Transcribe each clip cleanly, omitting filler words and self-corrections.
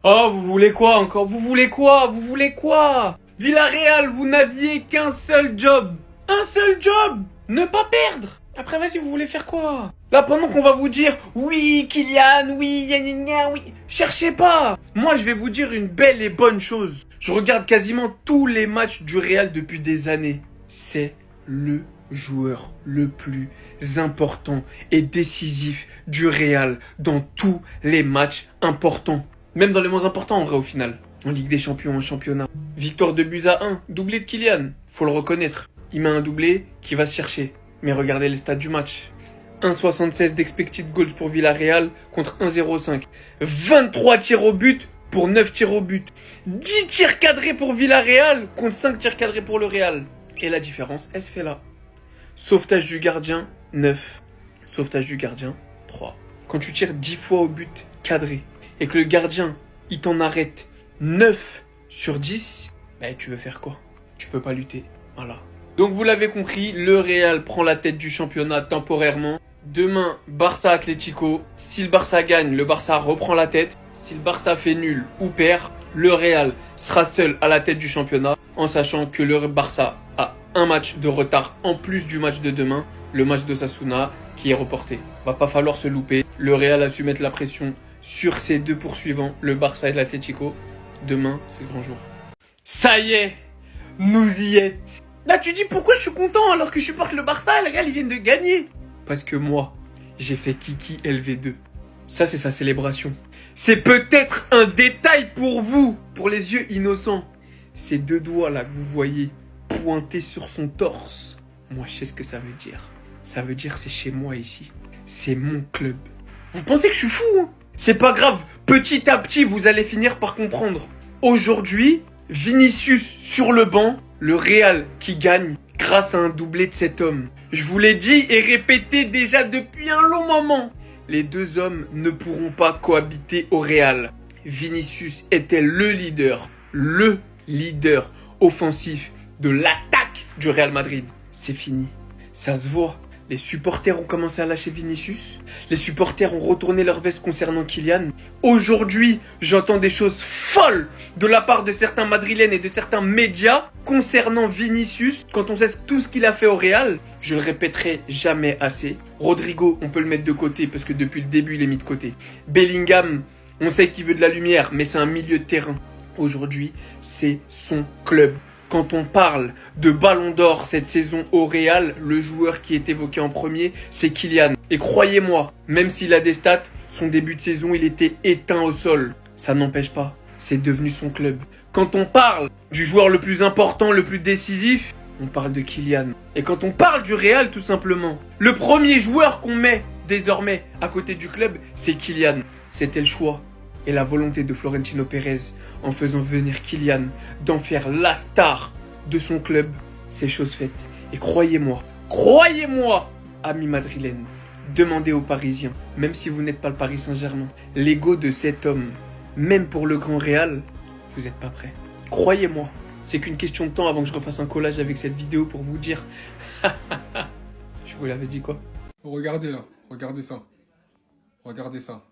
Oh, vous voulez quoi encore? Vous voulez quoi? Vous voulez quoi? Villarreal, vous n'aviez qu'un seul job. Un seul job! Ne pas perdre! Après, vas-y, vous voulez faire quoi? Là, pendant qu'on va vous dire, oui, Kylian, oui, gna gna gna, oui. Cherchez pas! Moi, je vais vous dire une belle et bonne chose. Je regarde quasiment tous les matchs du Real depuis des années. C'est le joueur le plus important et décisif du Real dans tous les matchs importants. Même dans les moins importants en vrai au final. En Ligue des Champions, en championnat. Victoire de buts à 1, doublé de Kylian. Faut le reconnaître. Il met un doublé qui va se chercher. Mais regardez les stats du match. 1,76 d'expected goals pour Villarreal contre 1,05. 23 tirs au but pour 9 tirs au but. 10 tirs cadrés pour Villarreal contre 5 tirs cadrés pour le Real. Et la différence, elle se fait là. Sauvetage du gardien, 9. Sauvetage du gardien, 3. Quand tu tires 10 fois au but cadré et que le gardien, il t'en arrête 9 sur 10, bah tu veux faire quoi? Tu peux pas lutter. Voilà. Donc vous l'avez compris, le Real prend la tête du championnat temporairement. Demain, Barça Atlético. Si le Barça gagne, le Barça reprend la tête. Si le Barça fait nul ou perd, le Real sera seul à la tête du championnat, en sachant que le Barça a un match de retard en plus du match de demain, le match d'Osasuna qui est reporté. Va pas falloir se louper. Le Real a su mettre la pression sur ses deux poursuivants, le Barça et l'Atlético. Demain, c'est le grand jour. Ça y est, nous y êtes. Là, tu dis pourquoi je suis content alors que je supporte le Barça et le Real, ils viennent de gagner. Parce que moi, j'ai fait Kiki LV2. Ça, c'est sa célébration. C'est peut-être un détail pour vous, pour les yeux innocents. Ces deux doigts là que vous voyez pointés sur son torse. Moi, je sais ce que ça veut dire. Ça veut dire c'est chez moi ici. C'est mon club. Vous pensez que je suis fou, hein? C'est pas grave. Petit à petit, vous allez finir par comprendre. Aujourd'hui, Vinicius sur le banc, le Real qui gagne grâce à un doublé de cet homme. Je vous l'ai dit et répété déjà depuis un long moment. Les deux hommes ne pourront pas cohabiter au Real. Vinicius était le leader offensif de l'attaque du Real Madrid. C'est fini. Ça se voit. Les supporters ont commencé à lâcher Vinicius. Les supporters ont retourné leur veste concernant Kylian. Aujourd'hui, j'entends des choses folles de la part de certains madrilènes et de certains médias concernant Vinicius. Quand on sait tout ce qu'il a fait au Real, je le répéterai jamais assez. Rodrigo, on peut le mettre de côté parce que depuis le début, il est mis de côté. Bellingham, on sait qu'il veut de la lumière, mais c'est un milieu de terrain. Aujourd'hui, c'est son club. Quand on parle de Ballon d'Or cette saison au Real, le joueur qui est évoqué en premier, c'est Kylian. Et croyez-moi, même s'il a des stats, son début de saison, il était éteint au sol. Ça n'empêche pas, c'est devenu son club. Quand on parle du joueur le plus important, le plus décisif, on parle de Kylian. Et quand on parle du Real, tout simplement, le premier joueur qu'on met désormais à côté du club, c'est Kylian. C'était le choix et la volonté de Florentino Pérez en faisant venir Kylian, d'en faire la star de son club, c'est chose faite. Et croyez-moi, amis madrilènes, demandez aux Parisiens, même si vous n'êtes pas le Paris Saint-Germain, l'ego de cet homme, même pour le Grand Real, vous n'êtes pas prêts. Croyez-moi, c'est qu'une question de temps avant que je refasse un collage avec cette vidéo pour vous dire je vous l'avais dit quoi? Regardez là, regardez ça. Regardez ça.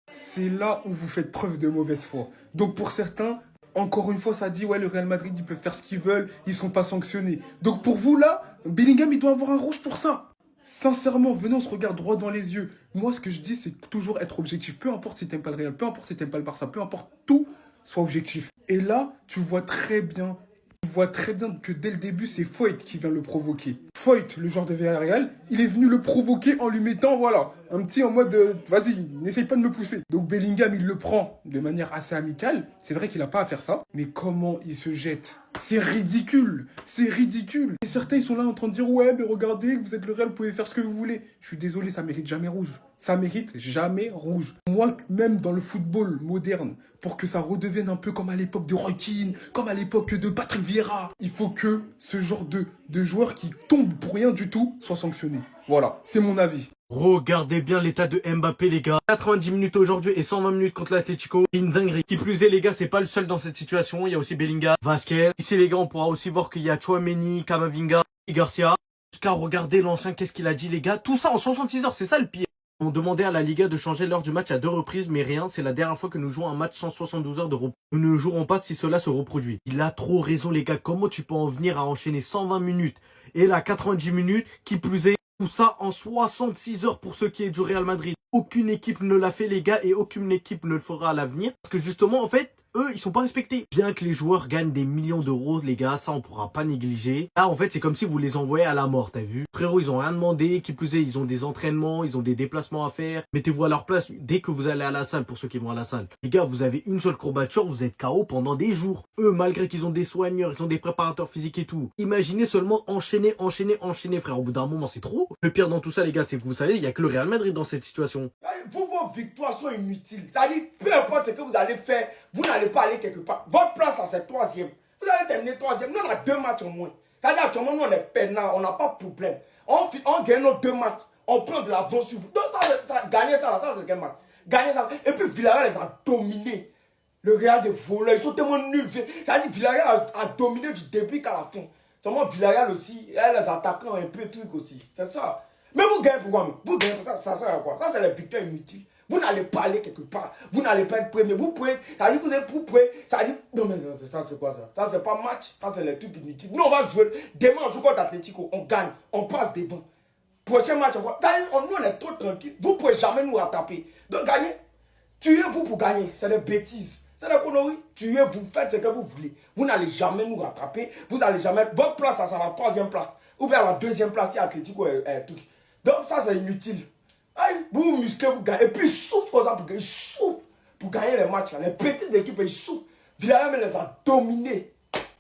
C'est là où vous faites preuve de mauvaise foi. Donc pour certains, encore une fois, ça dit, ouais, le Real Madrid, ils peuvent faire ce qu'ils veulent, ils sont pas sanctionnés. Donc pour vous là, Bellingham, il doit avoir un rouge pour ça. Sincèrement, venez, on se regarde droit dans les yeux. Moi, ce que je dis, c'est toujours être objectif. Peu importe si t'aimes pas le Real, peu importe si t'aimes pas le Barça, peu importe tout, sois objectif. Et là, tu vois très bien que dès le début, c'est Foyt qui vient le provoquer. Foyt, le joueur de Villarreal, il est venu le provoquer en lui mettant, voilà, un petit en mode, vas-y, n'essaye pas de me pousser. Donc Bellingham, il le prend de manière assez amicale. C'est vrai qu'il n'a pas à faire ça. Mais comment il se jette? C'est ridicule. C'est ridicule. Et certains, ils sont là en train de dire, ouais, mais regardez, vous êtes le Real, vous pouvez faire ce que vous voulez. Je suis désolé, ça mérite jamais rouge. Ça mérite jamais rouge. Moi, même dans le football moderne, pour que ça redevienne un peu comme à l'époque de Roy Keane, comme à l'époque de Patrick Vieira, il faut que ce genre de joueur qui tombe pour rien du tout soit sanctionné. Voilà, c'est mon avis. Regardez bien l'état de Mbappé, les gars. 90 minutes aujourd'hui et 120 minutes contre l'Atlético. Une dinguerie. Qui plus est, les gars, c'est pas le seul dans cette situation. Il y a aussi Bellingham, Vasquez. Ici, les gars, on pourra aussi voir qu'il y a Tchouaméni, Camavinga et Garcia. Jusqu'à regarder l'ancien, qu'est-ce qu'il a dit, les gars. Tout ça en 66 heures, c'est ça le pire. On demandait à la Liga de changer l'heure du match à 2 reprises, mais rien, c'est la dernière fois que nous jouons un match 172 heures de repos. Nous ne jouerons pas si cela se reproduit. Il a trop raison, les gars. Comment tu peux en venir à enchaîner 120 minutes et là 90 minutes, qui plus est, tout ça en 66 heures pour ce qui est du Real Madrid. Aucune équipe ne l'a fait, les gars, et aucune équipe ne le fera à l'avenir. Parce que justement, en fait, eux, ils sont pas respectés. Bien que les joueurs gagnent des millions d'euros, les gars, ça on pourra pas négliger. Là, en fait, c'est comme si vous les envoyez à la mort, t'as vu? Frérot, ils ont rien demandé, qui plus est, ils ont des entraînements, ils ont des déplacements à faire. Mettez-vous à leur place dès que vous allez à la salle, pour ceux qui vont à la salle. Les gars, vous avez une seule courbature, vous êtes KO pendant des jours. Eux, malgré qu'ils ont des soigneurs, ils ont des préparateurs physiques et tout. Imaginez seulement enchaîner, frère. Au bout d'un moment, c'est trop. Le pire dans tout ça, les gars, c'est que vous savez, il y a que le Real Madrid dans cette situation. Vos victoires sont inutiles. C'est-à-dire, peu importe ce que vous allez faire, vous n'allez pas aller quelque part. Votre place, c'est 3e. Vous allez terminer 3e. Nous, on a 2 matchs au moins. C'est-à-dire, actuellement, nous, on est peinard, on n'a pas de problème. On gagne nos 2 matchs, on prend de l'avance sur vous. Donc, gagner ça, c'est quel match? Gagner ça. Et puis, Villarreal les a dominés. Le Real des voleurs, ils sont tellement nuls. C'est-à-dire, Villarreal a dominé du début qu'à la fin. Seulement, Villarreal aussi, les attaquants un peu truc aussi. C'est ça. Mais vous gagnez pourquoi? Vous gagnez ça sert à quoi? Ça, c'est les victoires inutiles. Vous n'allez pas aller quelque part. Vous n'allez pas être premier. Vous pouvez. Ça dit, vous pouvez. Ça dit. Non, mais ça, c'est quoi ça? Ça, c'est pas match. Ça, c'est les trucs inutiles. Nous, on va jouer. Demain, on joue contre Atlético. On gagne. On passe devant. Prochain match, on va. Nous, on est trop tranquille. Vous ne pouvez jamais nous rattraper. Donc, gagner. Tuez-vous pour gagner. C'est des bêtises. C'est des conneries. Tuez-vous. Faites ce que vous voulez. Vous n'allez jamais nous rattraper. Vous n'allez jamais. Votre place, ça sera la 3e place. Ou bien la 2e place, il y a Atlético et truc. Donc, ça, c'est inutile. Vous vous musclez, vous gagnez. Et puis, ils souffrent pour ça, pour gagner les matchs. Les petites équipes, ils souffrent. Villarreal les a dominés.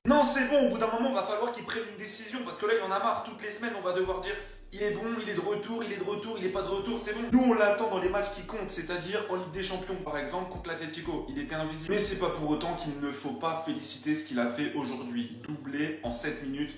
Non, c'est bon, au bout d'un moment, il va falloir qu'ils prennent une décision. Parce que là, il y en a marre. Toutes les semaines, on va devoir dire il est bon, il est de retour, il est de retour, il n'est pas de retour, c'est bon. Nous, on l'attend dans les matchs qui comptent, c'est-à-dire en Ligue des Champions, par exemple, contre l'Atlético. Il était invisible. Mais c'est pas pour autant qu'il ne faut pas féliciter ce qu'il a fait aujourd'hui. Doublé en 7 minutes.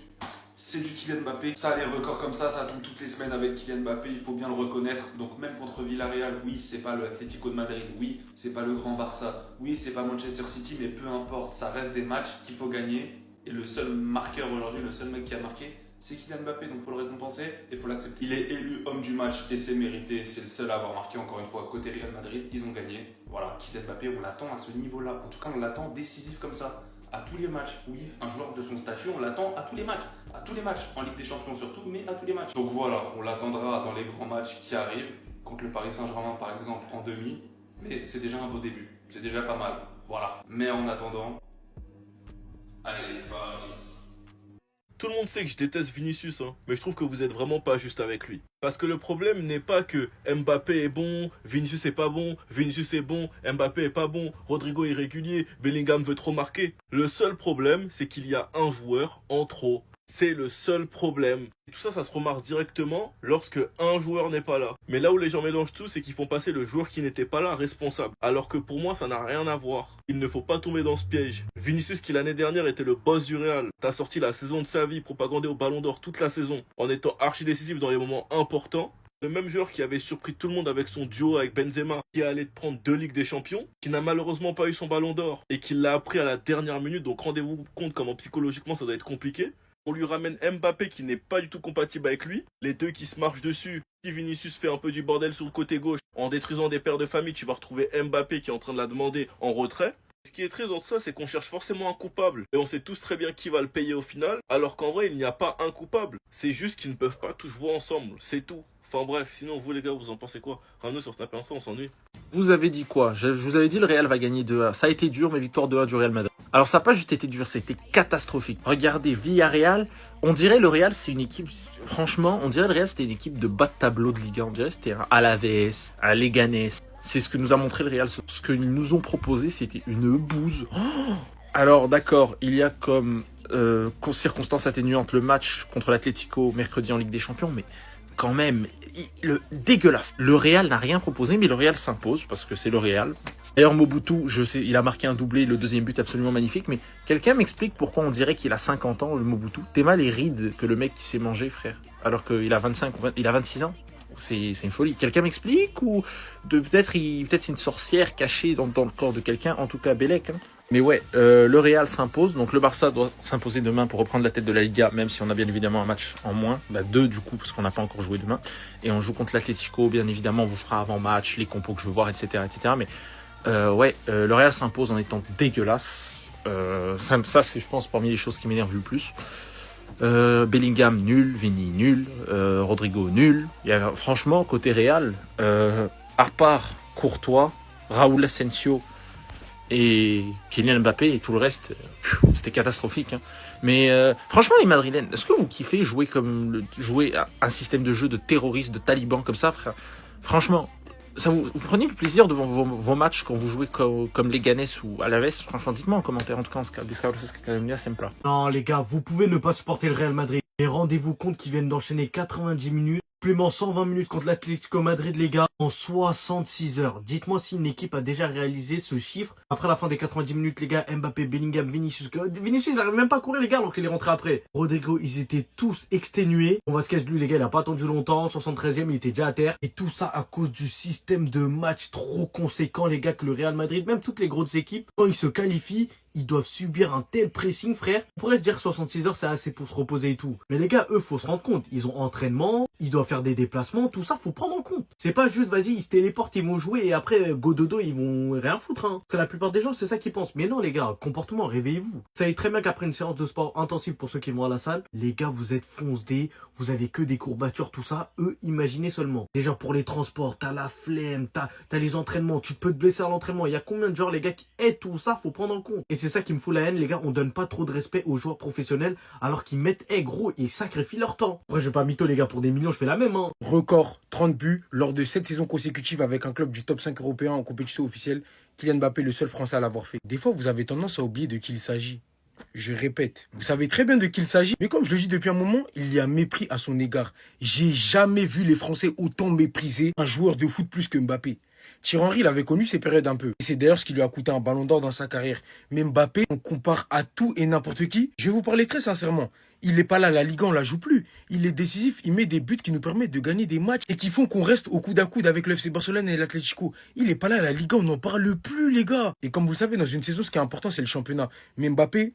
C'est du Kylian Mbappé. Ça, les records comme ça tombe toutes les semaines avec Kylian Mbappé, il faut bien le reconnaître. Donc même contre Villarreal, oui, c'est pas le Atlético de Madrid, oui, c'est pas le Grand Barça, oui, c'est pas Manchester City, mais peu importe, ça reste des matchs qu'il faut gagner. Et le seul marqueur aujourd'hui, le seul mec qui a marqué, c'est Kylian Mbappé, donc il faut le récompenser et il faut l'accepter. Il est élu homme du match et c'est mérité, c'est le seul à avoir marqué encore une fois côté Real Madrid, ils ont gagné. Voilà, Kylian Mbappé, on l'attend à ce niveau-là, en tout cas on l'attend décisif comme ça. À tous les matchs, oui, un joueur de son statut, on l'attend à tous les matchs, en Ligue des Champions surtout, mais à tous les matchs. Donc voilà, on l'attendra dans les grands matchs qui arrivent, contre le Paris Saint-Germain par exemple en demi, mais c'est déjà un beau début, c'est déjà pas mal, voilà. Mais en attendant, allez, Paris. Tout le monde sait que je déteste Vinicius, mais je trouve que vous êtes vraiment pas juste avec lui. Parce que le problème n'est pas que Mbappé est bon, Vinicius est pas bon, Vinicius est bon, Mbappé est pas bon, Rodrigo est irrégulier, Bellingham veut trop marquer. Le seul problème, c'est qu'il y a un joueur en trop. C'est le seul problème. Et tout ça, ça se remarque directement lorsque un joueur n'est pas là. Mais là où les gens mélangent tout, c'est qu'ils font passer le joueur qui n'était pas là responsable. Alors que pour moi, ça n'a rien à voir. Il ne faut pas tomber dans ce piège. Vinicius, qui l'année dernière était le boss du Real, t'as sorti la saison de sa vie, propagandé au Ballon d'Or toute la saison, en étant archi décisif dans les moments importants. Le même joueur qui avait surpris tout le monde avec son duo avec Benzema, qui allait prendre 2 Ligues des Champions, qui n'a malheureusement pas eu son Ballon d'Or, et qui l'a appris à la dernière minute, donc rendez-vous compte comment psychologiquement ça doit être compliqué. On lui ramène Mbappé qui n'est pas du tout compatible avec lui. Les deux qui se marchent dessus. Si Vinicius fait un peu du bordel sur le côté gauche, en détruisant des pères de famille, tu vas retrouver Mbappé qui est en train de la demander en retrait. Ce qui est très dans tout ça, c'est qu'on cherche forcément un coupable. Et on sait tous très bien qui va le payer au final. Alors qu'en vrai, il n'y a pas un coupable. C'est juste qu'ils ne peuvent pas tous jouer ensemble. C'est tout. Enfin bref, sinon vous les gars, vous en pensez quoi? Ramenez sur Snap Insta, on s'ennuie. Vous avez dit quoi? Je vous avais dit le Real va gagner 2-1. Ça a été dur, mais victoire 2-1 du Real Madrid. Alors ça n'a pas juste été dur, ça a été catastrophique. Regardez, Villarreal, on dirait le Real c'est une équipe, franchement, on dirait le Real c'était une équipe de bas de tableau de Ligue 1. On dirait c'était un Alaves, un Leganés. C'est ce que nous a montré le Real. Ce que nous ont proposé, c'était une bouse. Oh, alors d'accord, il y a comme circonstance atténuante le match contre l'Atlético mercredi en Ligue des Champions, mais quand même, dégueulasse. Le Real n'a rien proposé, mais le Real s'impose parce que c'est le Real. D'ailleurs, Mobutu, je sais, il a marqué un doublé, le deuxième but absolument magnifique, mais quelqu'un m'explique pourquoi on dirait qu'il a 50 ans, le Mobutu. T'es mal les rides que le mec qui s'est mangé, frère, alors qu'il a 26 ans. C'est une folie. Quelqu'un m'explique ou peut-être c'est une sorcière cachée dans le corps de quelqu'un, en tout cas Bellec. Hein. Mais ouais, le Real s'impose, donc le Barça doit s'imposer demain pour reprendre la tête de la Liga, même si on a bien évidemment un match en moins, 2 du coup, parce qu'on n'a pas encore joué demain, et on joue contre l'Atlético, bien évidemment, on vous fera avant-match, les compos que je veux voir, etc. Mais le Real s'impose en étant dégueulasse, ça c'est je pense parmi les choses qui m'énervent le plus. Bellingham nul, Vini nul, Rodrigo nul, franchement, côté Real, à part Courtois, Raúl Asensio, et Kylian Mbappé et tout le reste, c'était catastrophique. Hein. Mais franchement, les Madrilènes, est-ce que vous kiffez jouer un système de jeu de terroristes, de talibans comme ça, frère? Franchement, vous prenez le plaisir devant vos matchs quand vous jouez comme Leganés ou Alaves? Franchement, dites-moi en commentaire. En tout cas, c'est plat. Non, les gars, vous pouvez ne pas supporter le Real Madrid. Mais rendez-vous compte qu'ils viennent d'enchaîner 90 minutes. Supplément 120 minutes contre l'Atlético Madrid, les gars, en 66 heures. Dites-moi si une équipe a déjà réalisé ce chiffre. Après la fin des 90 minutes, les gars, Mbappé, Bellingham, Vinicius, il n'arrive même pas à courir, les gars, alors qu'il est rentré après. Rodrigo, ils étaient tous exténués. On va se cacher, lui, les gars, il a pas attendu longtemps. 73e, il était déjà à terre. Et tout ça à cause du système de match trop conséquent, les gars, que le Real Madrid, même toutes les grosses équipes, quand ils se qualifient, ils doivent subir un tel pressing, frère. On pourrait se dire 66 heures, c'est assez pour se reposer et tout. Mais les gars, eux, faut se rendre compte. Ils ont entraînement, ils doivent faire des déplacements, tout ça, faut prendre en compte. C'est pas juste, vas-y, ils se téléportent, ils vont jouer et après, go dodo, ils vont rien foutre, hein. Parce que la plupart des gens, c'est ça qu'ils pensent. Mais non, les gars, comportement, réveillez-vous. Vous savez très bien qu'après une séance de sport intensive pour ceux qui vont à la salle, les gars, vous êtes foncedés, vous avez que des courbatures, tout ça. Eux, imaginez seulement. Déjà, pour les transports, t'as la flemme, t'as les entraînements, tu peux te blesser à l'entraînement. Il y a combien de joueurs, les gars, qui aident tout ça, faut prendre en compte. Et c'est ça qui me fout la haine, les gars, on donne pas trop de respect aux joueurs professionnels alors qu'ils mettent, gros, ils sacrifient leur temps. Après, je vais pas mytho, les gars, pour des millions, je fais la même, hein. Record, 30 buts lors de 7 saisons consécutives avec un club du top 5 européen en compétition officielle. Kylian Mbappé, le seul Français à l'avoir fait. Des fois, vous avez tendance à oublier de qui il s'agit. Je répète, vous savez très bien de qui il s'agit, mais comme je le dis depuis un moment, il y a mépris à son égard. J'ai jamais vu les Français autant mépriser un joueur de foot plus que Mbappé. Thierry Henry, il avait connu ces périodes un peu. Et c'est d'ailleurs ce qui lui a coûté un ballon d'or dans sa carrière. Mais Mbappé, on compare à tout et n'importe qui. Je vais vous parler très sincèrement. Il n'est pas là, la Liga, on la joue plus. Il est décisif, il met des buts qui nous permettent de gagner des matchs et qui font qu'on reste au coude à coude avec le FC Barcelone et l'Atlético. Il n'est pas là, la Liga, on n'en parle plus, les gars. Et comme vous le savez, dans une saison, ce qui est important, c'est le championnat. Mais Mbappé,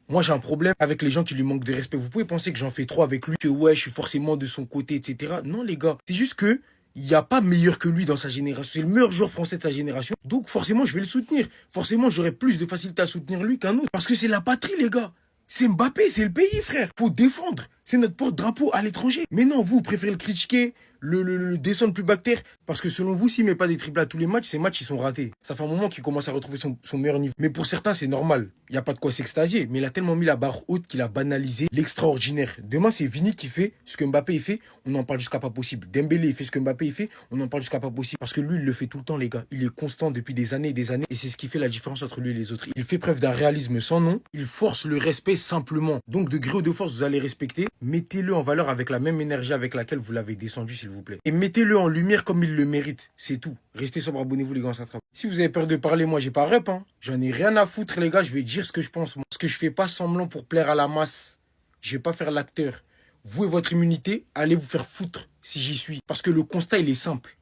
moi, j'ai un problème avec les gens qui lui manquent de respect. Vous pouvez penser que j'en fais trop avec lui, que ouais, je suis forcément de son côté, etc. Non, les gars, c'est juste que il n'y a pas meilleur que lui dans sa génération. C'est le meilleur joueur français de sa génération. Donc, forcément, je vais le soutenir. Forcément, j'aurai plus de facilité à soutenir lui qu'un autre. Parce que c'est la patrie, les gars. C'est Mbappé, c'est le pays, frère. Faut défendre. C'est notre porte-drapeau à l'étranger. Mais non, vous préférez le critiquer, le descendre plus bas que terre. Parce que selon vous, s'il met pas des triples à tous les matchs, ces matchs, ils sont ratés. Ça fait un moment qu'il commence à retrouver son meilleur niveau. Mais pour certains, c'est normal. Il n'y a pas de quoi s'extasier. Mais il a tellement mis la barre haute qu'il a banalisé l'extraordinaire. Demain, c'est Vini qui fait ce que Mbappé il fait. On en parle jusqu'à pas possible. Dembélé, il fait ce que Mbappé il fait. On en parle jusqu'à pas possible. Parce que lui, il le fait tout le temps, les gars. Il est constant depuis des années et des années. Et c'est ce qui fait la différence entre lui et les autres. Il fait preuve d'un réalisme sans nom. Il force le respect simplement. Donc, de gré ou de force, vous allez respecter. Mettez-le en valeur avec la même énergie avec laquelle vous l'avez descendu, s'il vous plaît. Et mettez-le en lumière comme il le mérite. C'est tout. Restez sobre, abonnez-vous, les gars, ça attrape. Si vous avez peur de parler, moi, j'ai pas rep, hein. J'en ai rien à foutre, les gars. Je vais dire ce que je pense, moi. Parce que je fais pas semblant pour plaire à la masse. Je vais pas faire l'acteur. Vous et votre immunité, allez vous faire foutre si j'y suis. Parce que le constat, il est simple.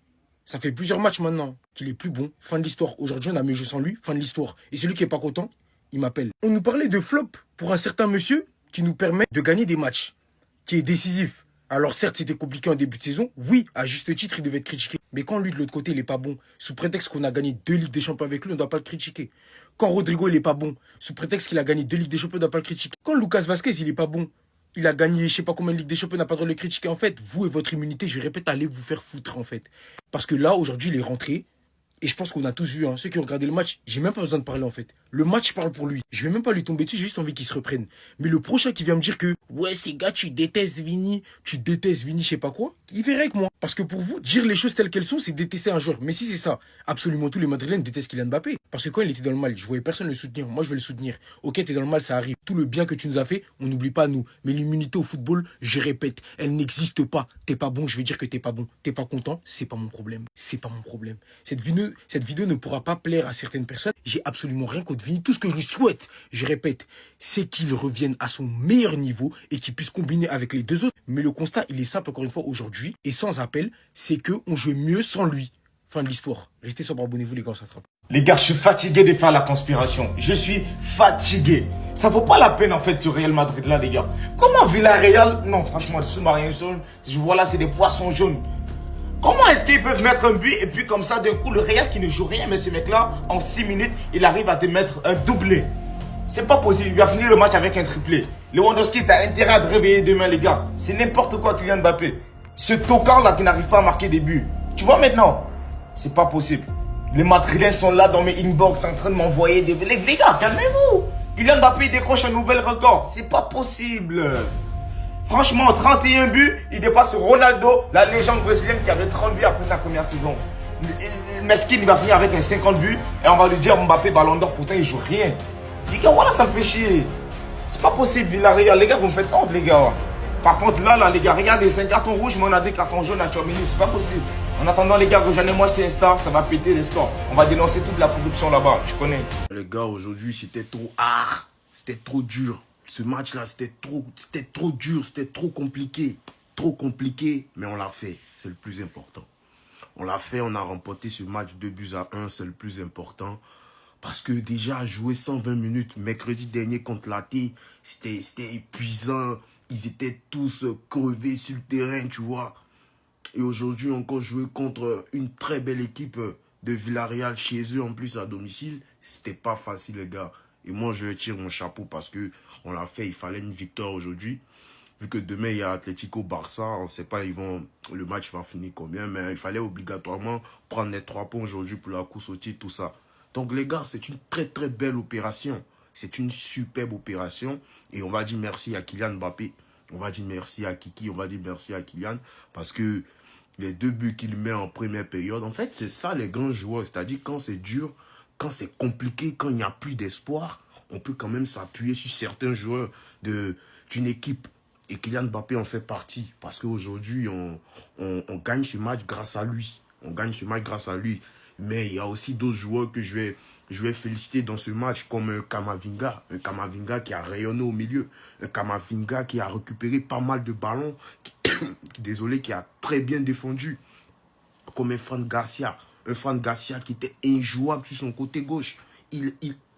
Ça fait plusieurs matchs maintenant qu'il est plus bon. Fin de l'histoire. Aujourd'hui, on a mieux joué sans lui. Fin de l'histoire. Et celui qui est pas content, il m'appelle. On nous parlait de flop pour un certain monsieur qui nous permet de gagner des matchs, qui est décisif. Alors certes, c'était compliqué en début de saison. Oui, à juste titre, il devait être critiqué. Mais quand lui, de l'autre côté, il est pas bon, sous prétexte qu'on a gagné 2 Ligues des Champions avec lui, on ne doit pas le critiquer. Quand Rodrigo, il est pas bon, sous prétexte qu'il a gagné 2 Ligues des Champions, on ne doit pas le critiquer. Quand Lucas Vazquez, il est pas bon, il a gagné je sais pas combien de Ligues des Champions, on n'a pas le droit de le critiquer. En fait, vous et votre immunité, je répète, allez vous faire foutre, en fait. Parce que là, aujourd'hui, il est rentré. Et je pense qu'on a tous vu, hein, ceux qui ont regardé le match, j'ai même pas besoin de parler en fait. Le match parle pour lui. Je vais même pas lui tomber dessus, j'ai juste envie qu'il se reprenne. Mais le prochain qui vient me dire que ouais, ces gars, tu détestes Vini, je sais pas quoi, il verrait avec moi. Parce que pour vous, dire les choses telles qu'elles sont, c'est détester un joueur. Mais si c'est ça, absolument tous les Madrilènes détestent Kylian Mbappé. Parce que quand il était dans le mal, je voyais personne le soutenir. Moi, je vais le soutenir. Ok, t'es dans le mal, ça arrive. Tout le bien que tu nous as fait, on n'oublie pas nous. Mais l'immunité au football, je répète, elle n'existe pas. T'es pas bon, je vais dire que t'es pas bon. T'es pas content, c'est pas mon problème. C'est pas mon problème. Cette vidéo ne pourra pas plaire à certaines personnes. J'ai absolument rien contre Vini. Tout ce que je lui souhaite, je répète, c'est qu'il revienne à son meilleur niveau et qu'il puisse combiner avec les deux autres. Mais le constat, il est simple encore une fois aujourd'hui et sans appel, c'est qu'on joue mieux sans lui. Fin de l'histoire. Restez sobre, abonnez-vous les gars, ça attrape. Les gars, je suis fatigué de faire la conspiration. Je suis fatigué. Ça vaut pas la peine en fait ce Real Madrid là, les gars. Comment Villarreal... Non, franchement, le sous-marin jaune, je vois là, c'est des poissons jaunes. Comment est-ce qu'ils peuvent mettre un but et puis comme ça, d'un coup, le Real qui ne joue rien, mais ce mec-là, en 6 minutes, il arrive à te mettre un doublé. C'est pas possible. Il va finir le match avec un triplé. Lewandowski, t'as intérêt à te réveiller demain, les gars. C'est n'importe quoi, Kylian Mbappé. Ce tocard là qui n'arrive pas à marquer des buts. Tu vois maintenant? C'est pas possible. Les Madrilènes sont là dans mes inbox en train de m'envoyer des... Les gars, calmez-vous. Kylian Mbappé décroche un nouvel record. C'est pas possible. Franchement, 31 buts, il dépasse Ronaldo, la légende brésilienne qui avait 30 buts après sa première saison. Meskin, il va finir avec un 50 buts et on va lui dire Mbappé Ballon d'Or, pourtant il joue rien. Les gars, voilà, ça me fait chier. C'est pas possible, Villarreal. Les gars, vous me faites honte, les gars. Par contre, là, les gars, regardez, c'est un carton rouge, mais on a des cartons jaunes à Chouamini. C'est pas possible. En attendant, les gars, rejoignez-moi sur Insta, ça va péter les scores. On va dénoncer toute la corruption là-bas, je connais. Les gars, aujourd'hui, c'était trop... Ah, c'était trop dur. Ce match-là, c'était trop dur, c'était trop compliqué. Trop compliqué, mais on l'a fait. C'est le plus important. On l'a fait, on a remporté ce match 2-1, c'est le plus important. Parce que déjà, jouer 120 minutes mercredi dernier contre l'AT, c'était épuisant. Ils étaient tous crevés sur le terrain, tu vois. Et aujourd'hui, encore jouer contre une très belle équipe de Villarreal chez eux, en plus à domicile, c'était pas facile, les gars. Et moi, je tire mon chapeau parce que on l'a fait. Il fallait une victoire aujourd'hui. Vu que demain, il y a Atlético-Barça, on ne sait pas le match va finir combien, mais il fallait obligatoirement prendre les 3 points aujourd'hui pour la course au titre, tout ça. Donc, les gars, c'est une très, très belle opération. C'est une superbe opération. Et on va dire merci à Kylian Mbappé. On va dire merci à Kiki. On va dire merci à Kylian. Parce que les 2 buts qu'il met en première période, en fait, c'est ça les grands joueurs. C'est-à-dire quand c'est dur, quand c'est compliqué, quand il n'y a plus d'espoir, on peut quand même s'appuyer sur certains joueurs d'une équipe. Et Kylian Mbappé en fait partie. Parce qu'aujourd'hui, on gagne ce match grâce à lui. On gagne ce match grâce à lui. Mais il y a aussi d'autres joueurs que je vais féliciter dans ce match, comme Camavinga. Un Camavinga qui a rayonné au milieu. Un Camavinga qui a récupéré pas mal de ballons. Qui a très bien défendu. Comme un Fran Garcia. Un Fran Garcia qui était injouable sur son côté gauche.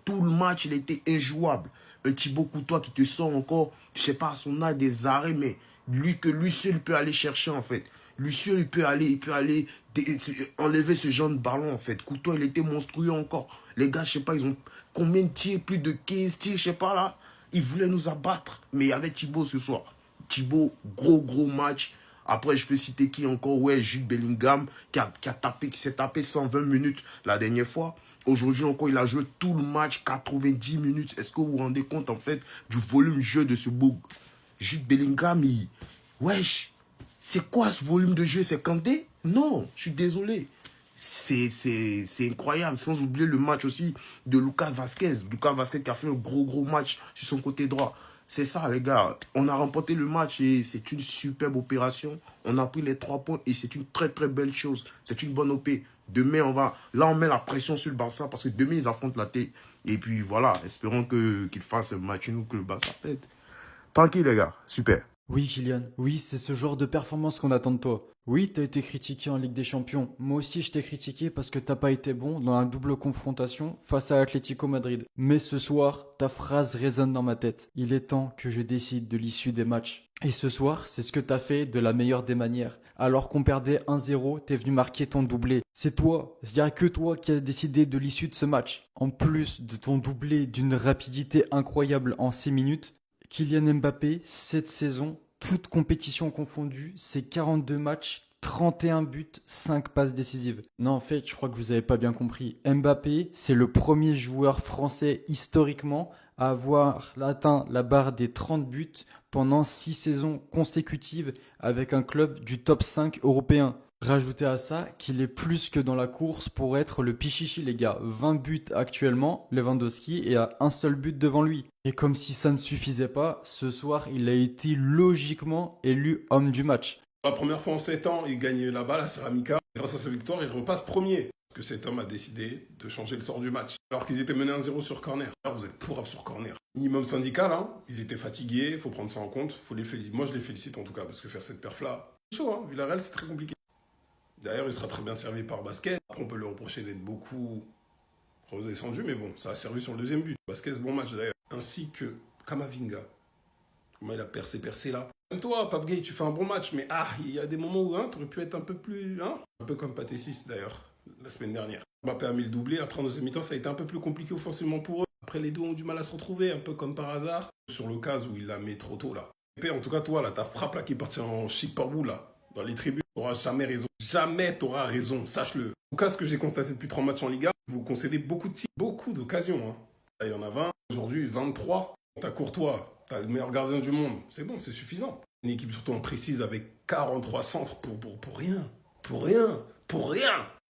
Tout le match, il était injouable. Un Thibaut Courtois qui te sort encore, je sais pas, à son âge des arrêts, mais lui seul peut aller chercher en fait. Lui seul, il peut aller enlever ce genre de ballon en fait. Courtois, il était monstrueux encore. Les gars, je sais pas, ils ont combien de tirs, plus de 15 tirs, je sais pas là. Ils voulaient nous abattre. Mais il y avait Thibaut ce soir. Thibaut, gros match. Après, je peux citer qui encore? Ouais, Jude Bellingham qui s'est tapé 120 minutes la dernière fois. Aujourd'hui encore, il a joué tout le match, 90 minutes. Est-ce que vous vous rendez compte, en fait, du volume de jeu de ce beau Jude Bellingham? Wesh, c'est quoi ce volume de jeu? C'est Kanté? Non, je suis désolé. C'est incroyable. Sans oublier le match aussi de Lucas Vazquez. Lucas Vazquez qui a fait un gros match sur son côté droit. C'est ça, les gars. On a remporté le match et c'est une superbe opération. On a pris les 3 points et c'est une très, très belle chose. C'est une bonne OP. Demain, on met la pression sur le Barça parce que demain, ils affrontent la tête. Et puis, voilà, espérons qu'ils fassent un match nous que le Barça pète. Tranquille, les gars. Super. Oui, Kylian, oui, c'est ce genre de performance qu'on attend de toi. Oui, t'as été critiqué en Ligue des Champions. Moi aussi, je t'ai critiqué parce que t'as pas été bon dans la double confrontation face à Atlético Madrid. Mais ce soir, ta phrase résonne dans ma tête. Il est temps que je décide de l'issue des matchs. Et ce soir, c'est ce que t'as fait de la meilleure des manières. Alors qu'on perdait 1-0, t'es venu marquer ton doublé. C'est toi, il n'y a que toi qui as décidé de l'issue de ce match. En plus de ton doublé d'une rapidité incroyable en 6 minutes, Kylian Mbappé, cette saison, toute compétition confondue, c'est 42 matchs, 31 buts, 5 passes décisives. Non, en fait, je crois que vous n'avez pas bien compris. Mbappé, c'est le premier joueur français historiquement à avoir atteint la barre des 30 buts pendant 6 saisons consécutives avec un club du top 5 européen. Rajoutez à ça qu'il est plus que dans la course pour être le pichichi, les gars. 20 buts actuellement, Lewandowski, et a un seul but devant lui. Et comme si ça ne suffisait pas, ce soir, il a été logiquement élu homme du match. La première fois en 7 ans, il gagne là-bas, la Ceramica. Grâce à sa victoire, il repasse premier. Parce que cet homme a décidé de changer le sort du match. Alors qu'ils étaient menés 1-0 sur corner. Alors vous êtes pourrave sur corner. Minimum syndical, hein. Ils étaient fatigués, il faut prendre ça en compte. Moi, je les félicite en tout cas, parce que faire cette perf-là, c'est chaud, hein. Villarreal, c'est très compliqué. D'ailleurs, il sera très bien servi par basket. Après, on peut lui reprocher d'être beaucoup redescendu, mais bon, ça a servi sur le deuxième but. Vasquez, bon match d'ailleurs. Ainsi que Kamavinga. Comment il a percé là. Même toi, Pape Gueye, tu fais un bon match, mais il y a des moments où tu aurais pu être un peu plus... un peu comme Pathé6 d'ailleurs, la semaine dernière. Mbappé a mis le doublé, après en deuxième mi-temps, ça a été un peu plus compliqué offensivement pour eux. Après, les deux ont du mal à se retrouver, un peu comme par hasard. Sur le cas où il la met trop tôt là. Et en tout cas, toi, là, ta frappe là qui est partie en chic par bout là, dans les tribunes, t'auras jamais raison. Jamais t'auras raison, sache-le. En tout cas, ce que j'ai constaté depuis 3 matchs en Liga, vous concédez beaucoup de tirs, beaucoup d'occasions. Hein. Là, il y en a 20, aujourd'hui 23. T'as Courtois, t'as le meilleur gardien du monde. C'est bon, c'est suffisant. Une équipe surtout en précise avec 43 centres pour rien. Pour rien.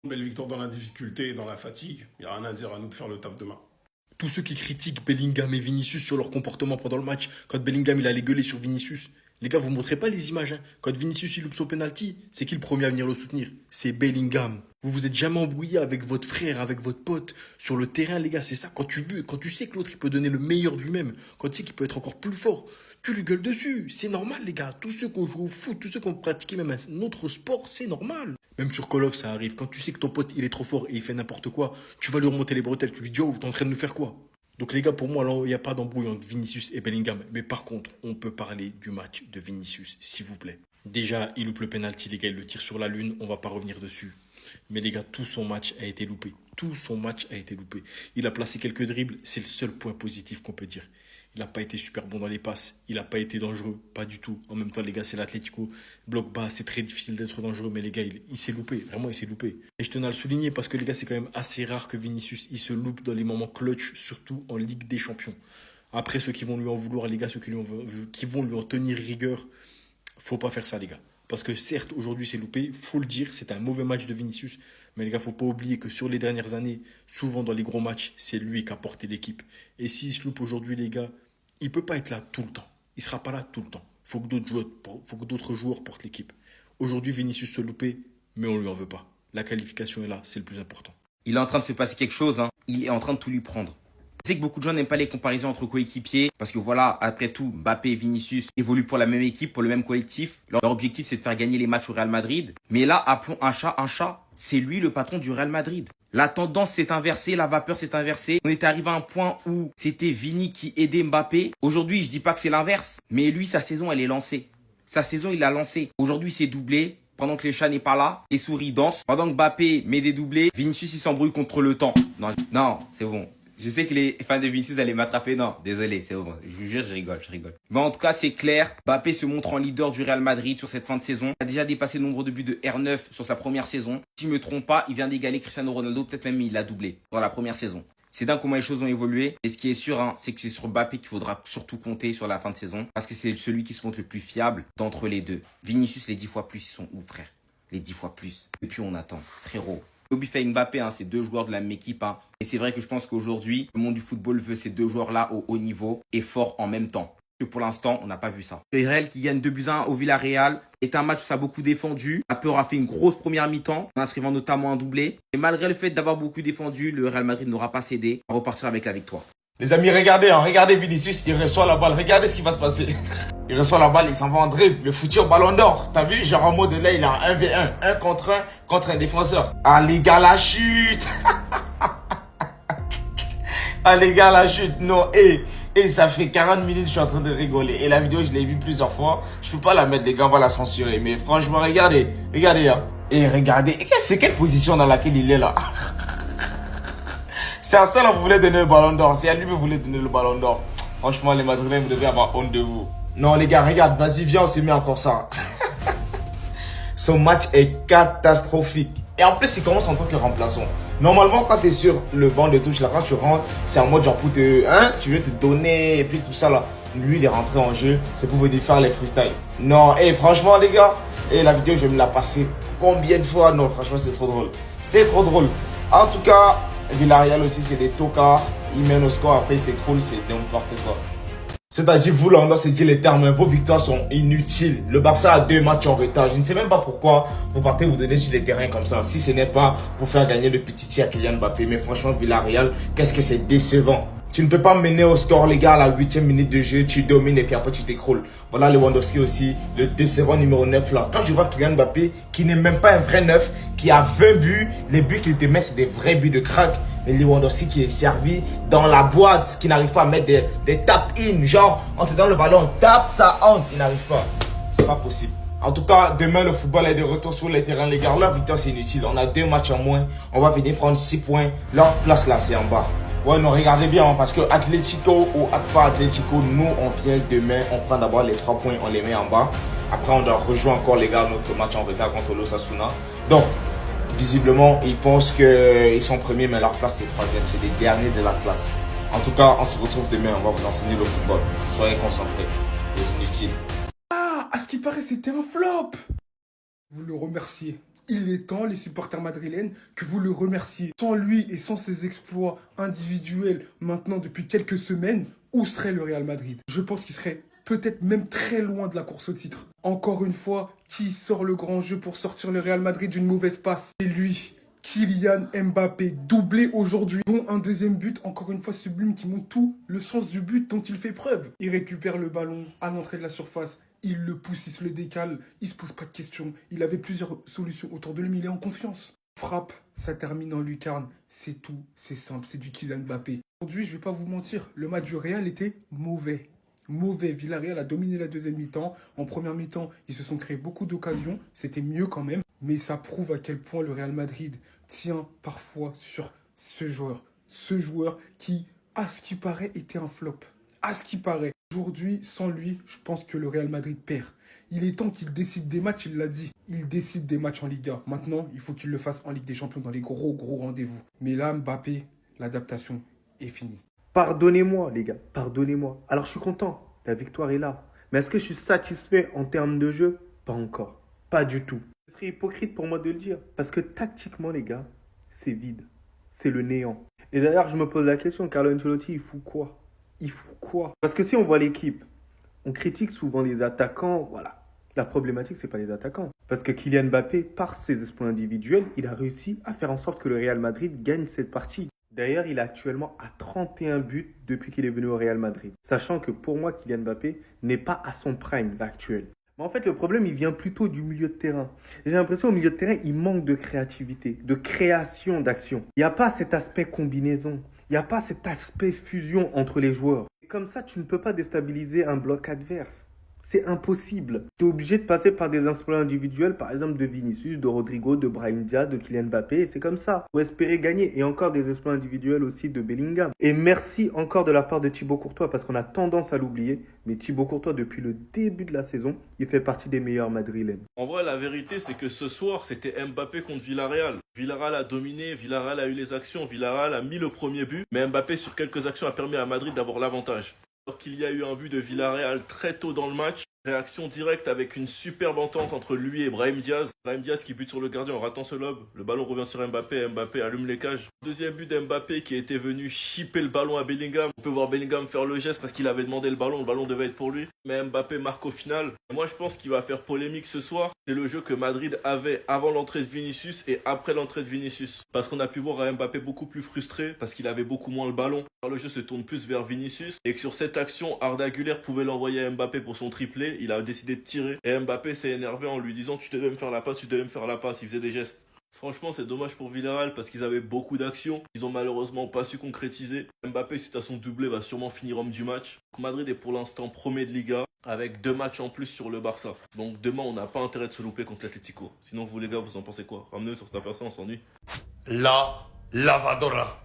Belle victoire dans la difficulté et dans la fatigue. Il n'y a rien à dire, à nous de faire le taf demain. Tous ceux qui critiquent Bellingham et Vinicius sur leur comportement pendant le match, quand Bellingham il allait gueuler sur Vinicius, les gars, vous ne montrez pas les images. Hein. Quand Vinicius il loupe son penalty, c'est qui le premier à venir le soutenir? C'est Bellingham. Vous vous êtes jamais embrouillé avec votre frère, avec votre pote sur le terrain, les gars. C'est ça. Quand tu sais que l'autre il peut donner le meilleur de lui-même, quand tu sais qu'il peut être encore plus fort, tu lui gueules dessus. C'est normal, les gars. Tous ceux qui ont joué au foot, tous ceux qui ont pratiqué même un autre sport, c'est normal. Même sur Call of, ça arrive. Quand tu sais que ton pote il est trop fort et il fait n'importe quoi, tu vas lui remonter les bretelles. Tu lui dis, oh, t'es en train de nous faire quoi? Donc les gars, pour moi, il n'y a pas d'embrouille entre Vinicius et Bellingham. Mais par contre, on peut parler du match de Vinicius, s'il vous plaît. Déjà, il loupe le penalty, les gars, il le tire sur la lune, on va pas revenir dessus. Mais les gars, tout son match a été loupé. Tout son match a été loupé. Il a placé quelques dribbles, c'est le seul point positif qu'on peut dire. Il n'a pas été super bon dans les passes, il n'a pas été dangereux, pas du tout. En même temps, les gars, c'est l'Atlético. Bloc bas, c'est très difficile d'être dangereux, mais les gars, il s'est loupé. Vraiment, il s'est loupé. Et je tenais à le souligner parce que les gars, c'est quand même assez rare que Vinicius, il se loupe dans les moments clutch, surtout en Ligue des Champions. Après, ceux qui vont lui en vouloir, les gars, ceux qui vont lui en tenir rigueur, faut pas faire ça, les gars. Parce que certes, aujourd'hui, c'est loupé, faut le dire, c'est un mauvais match de Vinicius. Mais les gars, faut pas oublier que sur les dernières années, souvent dans les gros matchs, c'est lui qui a porté l'équipe. Et s'il se loupe aujourd'hui, les gars, il peut pas être là tout le temps. Il sera pas là tout le temps. Faut que d'autres joueurs portent l'équipe. Aujourd'hui, Vinicius se loupait, mais on lui en veut pas. La qualification est là, c'est le plus important. Il est en train de se passer quelque chose, hein. Il est en train de tout lui prendre. Je sais que beaucoup de gens n'aiment pas les comparaisons entre coéquipiers parce que voilà, après tout, Mbappé et Vinicius évoluent pour la même équipe, pour le même collectif. Leur objectif, c'est de faire gagner les matchs au Real Madrid. Mais là, appelons un chat, c'est lui le patron du Real Madrid. La tendance s'est inversée, la vapeur s'est inversée. On est arrivé à un point où c'était Vini qui aidait Mbappé. Aujourd'hui, je dis pas que c'est l'inverse, mais lui, sa saison, elle est lancée. Sa saison, il l'a lancée. Aujourd'hui, c'est doublé. Pendant que les chats n'est pas là, les souris dansent. Pendant que Mbappé met des doublés, Vinicius, il s'embrouille contre le temps. Non, c'est bon. Je sais que les fans de Vinicius allaient m'attraper. Non, désolé, c'est bon. Je vous jure, je rigole. Mais en tout cas, c'est clair. Mbappé se montre en leader du Real Madrid sur cette fin de saison. Il a déjà dépassé le nombre de buts de R9 sur sa première saison. Si je me trompe pas, il vient d'égaler Cristiano Ronaldo. Peut-être même il l'a doublé dans la première saison. C'est dingue comment les choses ont évolué. Et ce qui est sûr, hein, c'est que c'est sur Mbappé qu'il faudra surtout compter sur la fin de saison. Parce que c'est celui qui se montre le plus fiable d'entre les deux. Vinicius, les 10 fois plus, ils sont où, frère? Les 10 fois plus. Et puis on attend. Frérot. Obi et Mbappé, hein, c'est deux joueurs de la même équipe. Hein. Et c'est vrai que je pense qu'aujourd'hui, le monde du football veut ces deux joueurs-là au haut niveau et forts en même temps. Que pour l'instant, on n'a pas vu ça. Le Real qui gagne 2-1 au Villarreal est un match où ça a beaucoup défendu. Mbappé aura fait une grosse première mi-temps, en inscrivant notamment un doublé. Et malgré le fait d'avoir beaucoup défendu, le Real Madrid n'aura pas cédé. On va repartir avec la victoire. Les amis, regardez, regardez Vinicius, il reçoit la balle. Regardez ce qui va se passer. Il reçoit la balle, il s'en va en dribble. Le futur ballon d'or. T'as vu, genre en mode là, il a un 1v1. 1 contre un défenseur. Ah les gars, la chute. Ah les gars, la chute. Non, et ça fait 40 minutes que je suis en train de rigoler. Et la vidéo, je l'ai vue plusieurs fois. Je peux pas la mettre, les gars, on va la censurer. Mais franchement, regardez. Hein. Et regardez. C'est quelle position dans laquelle il est là? C'est à ça que vous voulez donner le ballon d'or. C'est à lui que vous voulez donner le ballon d'or. Franchement, les Madrilènes, vous devez avoir honte de vous. Non, les gars, regarde. Vas-y, viens, on se met encore ça. Son match est catastrophique. Et en plus, il commence en tant que remplaçant. Normalement, quand tu es sur le banc de touche, là, quand tu rentres, c'est en mode genre pour te... Hein, tu veux te donner et puis tout ça, là. Lui, il est rentré en jeu. C'est pour venir faire les freestyles. Non, franchement, les gars. La vidéo, je vais me la passer combien de fois? Non, franchement, c'est trop drôle. C'est trop drôle. En tout cas... Villarreal aussi, c'est des tocards. Ils mènent au score, après ils s'écroulent, c'est n'importe quoi. C'est-à-dire, vous là, on doit se dire les termes, vos victoires sont inutiles. Le Barça a 2 matchs en retard. Je ne sais même pas pourquoi vous partez vous donner sur les terrains comme ça. Si ce n'est pas pour faire gagner le petit à Kylian Mbappé. Mais franchement, Villarreal, qu'est-ce que c'est décevant. Tu ne peux pas mener au score, les gars, à la 8e minute de jeu. Tu domines et puis après, tu t'écroules. Voilà Lewandowski aussi, le décevant numéro 9 là. Quand je vois Kylian Mbappé, qui n'est même pas un vrai 9, qui a 20 buts, les buts qu'il te met, c'est des vrais buts de crack. Et Lewandowski qui est servi dans la boîte, qui n'arrive pas à mettre des tap-in. Genre, en te donnant le ballon, tape, ça entre. Il n'arrive pas. C'est pas possible. En tout cas, demain, le football est de retour sur les terrains, les gars. Leur victoire, c'est inutile. On a 2 matchs en moins. On va venir prendre 6 points. Leur place, là, c'est en bas. Ouais, non, regardez bien, hein, parce que Atlético ou pas Atlético, nous, on vient demain. On prend d'abord les 3 points, on les met en bas. Après, on doit rejoindre encore, les gars, notre match en retard contre l'Osasuna. Donc, visiblement, ils pensent qu'ils sont premiers, mais leur place, c'est 3e. C'est les derniers de la classe. En tout cas, on se retrouve demain. On va vous enseigner le football. Soyez concentrés. Les inutiles. Ah, à ce qui paraît, c'était un flop. Vous le remerciez. Il est temps, les supporters madrilènes, que vous le remerciez. Sans lui et sans ses exploits individuels maintenant depuis quelques semaines, où serait le Real Madrid? Je pense qu'il serait peut-être même très loin de la course au titre. Encore une fois, qui sort le grand jeu pour sortir le Real Madrid d'une mauvaise passe? C'est lui, Kylian Mbappé, doublé aujourd'hui. Bon, un deuxième but, encore une fois sublime, qui montre tout le sens du but dont il fait preuve. Il récupère le ballon à l'entrée de la surface. Il le pousse, il se le décale, il se pose pas de questions. Il avait plusieurs solutions autour de lui, mais il est en confiance. Frappe, ça termine en lucarne. C'est tout, c'est simple, c'est du Kylian Mbappé. Aujourd'hui, je vais pas vous mentir, le match du Real était mauvais. Mauvais. Villarreal a dominé la deuxième mi-temps. En première mi-temps, ils se sont créés beaucoup d'occasions. C'était mieux quand même. Mais ça prouve à quel point le Real Madrid tient parfois sur ce joueur. Ce joueur qui, à ce qui paraît, était un flop. À ce qui paraît. Aujourd'hui, sans lui, je pense que le Real Madrid perd. Il est temps qu'il décide des matchs, il l'a dit. Il décide des matchs en Liga. Maintenant, il faut qu'il le fasse en Ligue des Champions dans les gros rendez-vous. Mais là, Mbappé, l'adaptation est finie. Pardonnez-moi, les gars, pardonnez-moi. Alors, je suis content, la victoire est là. Mais est-ce que je suis satisfait en termes de jeu? Pas encore. Pas du tout. Ce serait hypocrite pour moi de le dire. Parce que tactiquement, les gars, c'est vide. C'est le néant. Et d'ailleurs, je me pose la question, Carlo Ancelotti, il fout quoi? Il fout quoi? Parce que si on voit l'équipe, on critique souvent les attaquants, voilà. La problématique, c'est pas les attaquants. Parce que Kylian Mbappé, par ses exploits individuels, il a réussi à faire en sorte que le Real Madrid gagne cette partie. D'ailleurs, il est actuellement à 31 buts depuis qu'il est venu au Real Madrid. Sachant que pour moi, Kylian Mbappé n'est pas à son prime, l'actuel. Mais en fait, le problème, il vient plutôt du milieu de terrain. J'ai l'impression au milieu de terrain, il manque de créativité, de création d'action. Il n'y a pas cet aspect combinaison. Il n'y a pas cet aspect fusion entre les joueurs. Et comme ça, tu ne peux pas déstabiliser un bloc adverse. C'est impossible. Tu es obligé de passer par des exploits individuels, par exemple de Vinicius, de Rodrigo, de Brahim Diaz, de Kylian Mbappé. Et c'est comme ça. Pour espérer gagner. Et encore des exploits individuels aussi de Bellingham. Et merci encore de la part de Thibaut Courtois, parce qu'on a tendance à l'oublier. Mais Thibaut Courtois, depuis le début de la saison, il fait partie des meilleurs madrilènes. En vrai, la vérité, c'est que ce soir, c'était Mbappé contre Villarreal. Villarreal a dominé, Villarreal a eu les actions, Villarreal a mis le premier but. Mais Mbappé, sur quelques actions, a permis à Madrid d'avoir l'avantage. Alors qu'il y a eu un but de Villarreal très tôt dans le match, réaction directe avec une superbe entente entre lui et Brahim Diaz. Brahim Diaz qui bute sur le gardien en ratant ce lob. Le ballon revient sur Mbappé, Mbappé allume les cages. Deuxième but d'Mbappé qui était venu chipper le ballon à Bellingham. On peut voir Bellingham faire le geste parce qu'il avait demandé le ballon devait être pour lui. Mais Mbappé marque au final. Moi je pense qu'il va faire polémique ce soir. C'est le jeu que Madrid avait avant l'entrée de Vinicius et après l'entrée de Vinicius. Parce qu'on a pu voir un Mbappé beaucoup plus frustré parce qu'il avait beaucoup moins le ballon. Alors le jeu se tourne plus vers Vinicius et que sur cette action, Arda Güler pouvait l'envoyer à Mbappé pour son triplé. Il a décidé de tirer et Mbappé s'est énervé en lui disant tu devais me faire la passe, tu devais me faire la passe. Il faisait des gestes. Franchement, c'est dommage pour Villarreal parce qu'ils avaient beaucoup d'actions. Ils ont malheureusement pas su concrétiser. Mbappé, suite à son doublé, va sûrement finir homme du match. Madrid est pour l'instant premier de Liga avec 2 matchs en plus sur le Barça. Donc demain, on n'a pas intérêt de se louper contre l'Atlético. Sinon, vous les gars, vous en pensez quoi? Ramenez sur cette personne, on s'ennuie. La lavadora.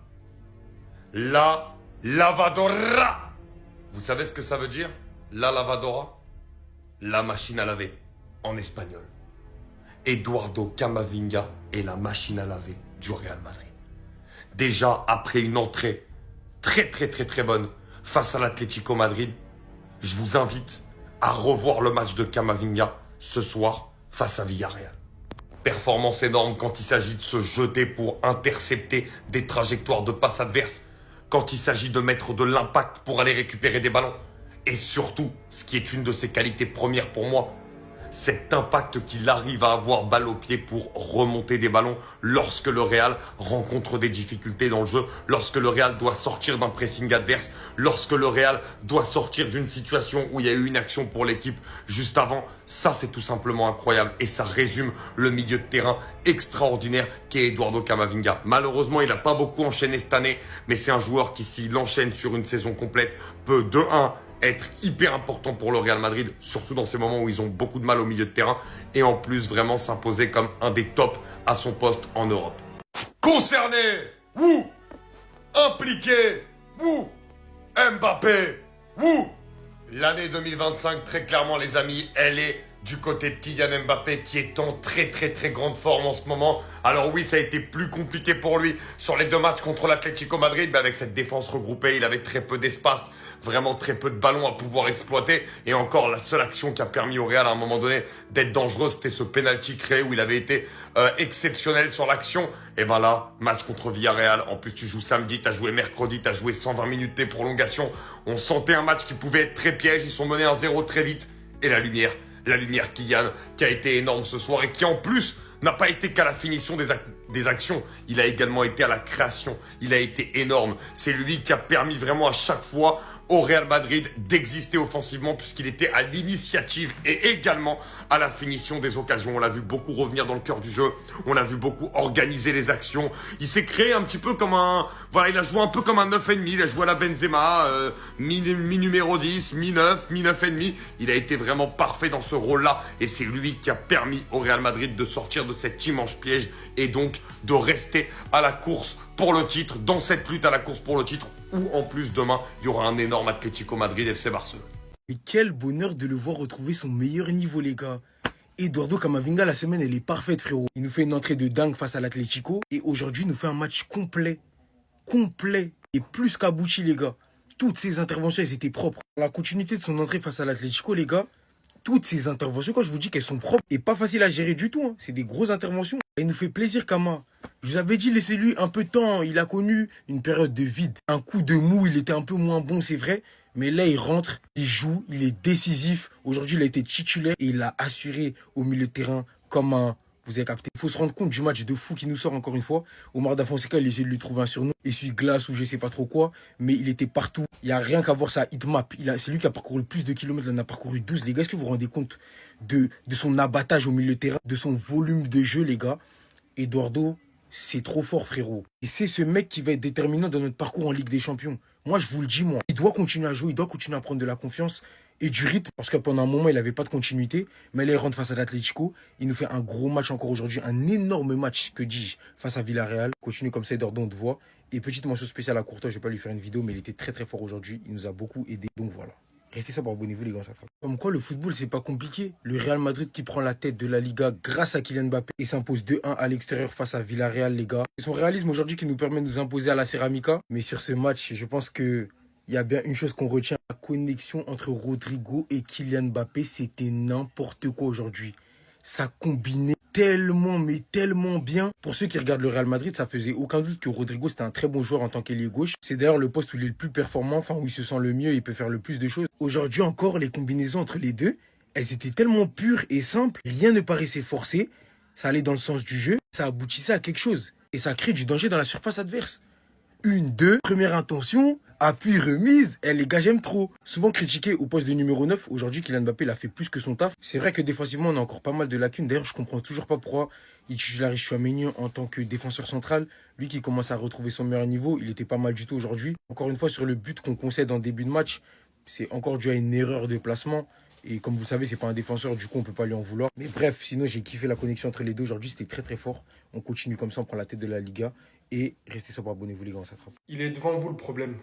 La lavadora. Vous savez ce que ça veut dire? La lavadora? La machine à laver, en espagnol. Eduardo Camavinga est la machine à laver du Real Madrid. Déjà, après une entrée très bonne face à l'Atlético Madrid, je vous invite à revoir le match de Camavinga ce soir face à Villarreal. Performance énorme quand il s'agit de se jeter pour intercepter des trajectoires de passe adverses, quand il s'agit de mettre de l'impact pour aller récupérer des ballons. Et surtout, ce qui est une de ses qualités premières pour moi, cet impact qu'il arrive à avoir balle au pied pour remonter des ballons lorsque le Real rencontre des difficultés dans le jeu, lorsque le Real doit sortir d'un pressing adverse, lorsque le Real doit sortir d'une situation où il y a eu une action pour l'équipe juste avant. Ça, c'est tout simplement incroyable et ça résume le milieu de terrain extraordinaire qu'est Eduardo Camavinga. Malheureusement, il n'a pas beaucoup enchaîné cette année, mais c'est un joueur qui, s'il enchaîne sur une saison complète, peut de 1 être hyper important pour le Real Madrid, surtout dans ces moments où ils ont beaucoup de mal au milieu de terrain, et en plus vraiment s'imposer comme un des tops à son poste en Europe. Concerné, ou impliqué, ou Mbappé, ou l'année 2025, très clairement les amis, elle est du côté de Kylian Mbappé qui est en très grande forme en ce moment. Alors oui, ça a été plus compliqué pour lui sur les 2 matchs contre l'Atlético Madrid, mais avec cette défense regroupée, il avait très peu d'espace, vraiment très peu de ballons à pouvoir exploiter. Et encore, la seule action qui a permis au Real à un moment donné d'être dangereux, c'était ce penalty créé où il avait été exceptionnel sur l'action. Et ben là, match contre Villarreal, en plus tu joues samedi, t'as joué mercredi, t'as joué 120 minutes de prolongation. On sentait un match qui pouvait être très piège, ils sont menés 1-0 très vite. Et la lumière Kylian, qui a été énorme ce soir et qui en plus n'a pas été qu'à la finition des actions. Il a également été à la création. Il a été énorme. C'est lui qui a permis vraiment à chaque fois au Real Madrid d'exister offensivement puisqu'il était à l'initiative et également à la finition des occasions. On l'a vu beaucoup revenir dans le cœur du jeu. On l'a vu beaucoup organiser les actions. Il s'est créé un petit peu comme un... Voilà, il a joué un peu comme un 9,5. Il a joué à la Benzema, mi-numéro 10, mi-9, mi-9,5. Il a été vraiment parfait dans ce rôle-là et c'est lui qui a permis au Real Madrid de sortir de cet immense piège et donc de rester à la course pour le titre, dans cette lutte à la course pour le titre, où en plus demain, il y aura un énorme Atlético Madrid FC Barcelone. Et quel bonheur de le voir retrouver son meilleur niveau, les gars. Eduardo Camavinga, la semaine, elle est parfaite, frérot. Il nous fait une entrée de dingue face à l'Atlético. Et aujourd'hui, il nous fait un match complet. Complet. Et plus qu'abouti, les gars. Toutes ses interventions, elles étaient propres. La continuité de son entrée face à l'Atlético, les gars, toutes ces interventions, quand je vous dis qu'elles sont propres, et pas faciles à gérer du tout, hein. C'est des grosses interventions. Et il nous fait plaisir, Kama. Je vous avais dit, laissez-lui un peu de temps. Il a connu une période de vide. Un coup de mou, il était un peu moins bon, c'est vrai. Mais là, il rentre, il joue, il est décisif. Aujourd'hui, il a été titulaire et il a assuré au milieu de terrain comme un... Vous avez capté. Il faut se rendre compte du match de fou qui nous sort encore une fois. Omar Da Fonseca, il essaie de lui trouver un surnom. Essuie-glace ou je sais pas trop quoi. Mais il était partout. Il n'y a rien qu'à voir sa hitmap. C'est lui qui a parcouru le plus de kilomètres. Il en a parcouru 12. Les gars, est-ce que vous vous rendez compte de son abattage au milieu de terrain, de son volume de jeu, les gars? Eduardo, c'est trop fort, frérot. Et c'est ce mec qui va être déterminant dans notre parcours en Ligue des Champions. Moi, je vous le dis, moi. Il doit continuer à jouer. Il doit continuer à prendre de la confiance et du rythme, parce que pendant un moment, il n'avait pas de continuité. Mais là, il rentre face à l'Atlético. Il nous fait un gros match encore aujourd'hui. Un énorme match, que dis-je, face à Villarreal. Continue comme ça, Eduardo, on te voit. Et petite mention spéciale à Courtois, je vais pas lui faire une vidéo, mais il était très fort aujourd'hui. Il nous a beaucoup aidé. Donc voilà. Restez sobre, abonnez-vous les gars, ça fera. Comme quoi, le football, c'est pas compliqué. Le Real Madrid qui prend la tête de la Liga grâce à Kylian Mbappé et s'impose 2-1 à l'extérieur face à Villarreal, les gars. C'est son réalisme aujourd'hui qui nous permet de nous imposer à la Ceramica. Mais sur ce match, je pense que il y a bien une chose qu'on retient. La connexion entre Rodrigo et Kylian Mbappé, c'était n'importe quoi aujourd'hui. Ça combinait tellement, mais tellement bien. Pour ceux qui regardent le Real Madrid, ça faisait aucun doute que Rodrigo, c'était un très bon joueur en tant qu'ailier gauche. C'est d'ailleurs le poste où il est le plus performant, enfin où il se sent le mieux et il peut faire le plus de choses. Aujourd'hui encore, les combinaisons entre les deux, elles étaient tellement pures et simples. Rien ne paraissait forcé. Ça allait dans le sens du jeu. Ça aboutissait à quelque chose. Et ça crée du danger dans la surface adverse. 1-2, première intention, appui, remise, les gars, j'aime trop. Souvent critiqué au poste de numéro 9, aujourd'hui Kylian Mbappé il a fait plus que son taf. C'est vrai que défensivement on a encore pas mal de lacunes. D'ailleurs je comprends toujours pas pourquoi il titularise Tchouaméni en tant que défenseur central. Lui qui commence à retrouver son meilleur niveau, il était pas mal du tout aujourd'hui. Encore une fois sur le but qu'on concède en début de match, c'est encore dû à une erreur de placement. Et comme vous le savez, c'est pas un défenseur, du coup on peut pas lui en vouloir. Mais bref, sinon j'ai kiffé la connexion entre les deux aujourd'hui, c'était très fort. On continue comme ça, on prend la tête de la Liga. Et restez sobre, abonnez-vous les gars, on s'attrape. Il est devant vous le problème.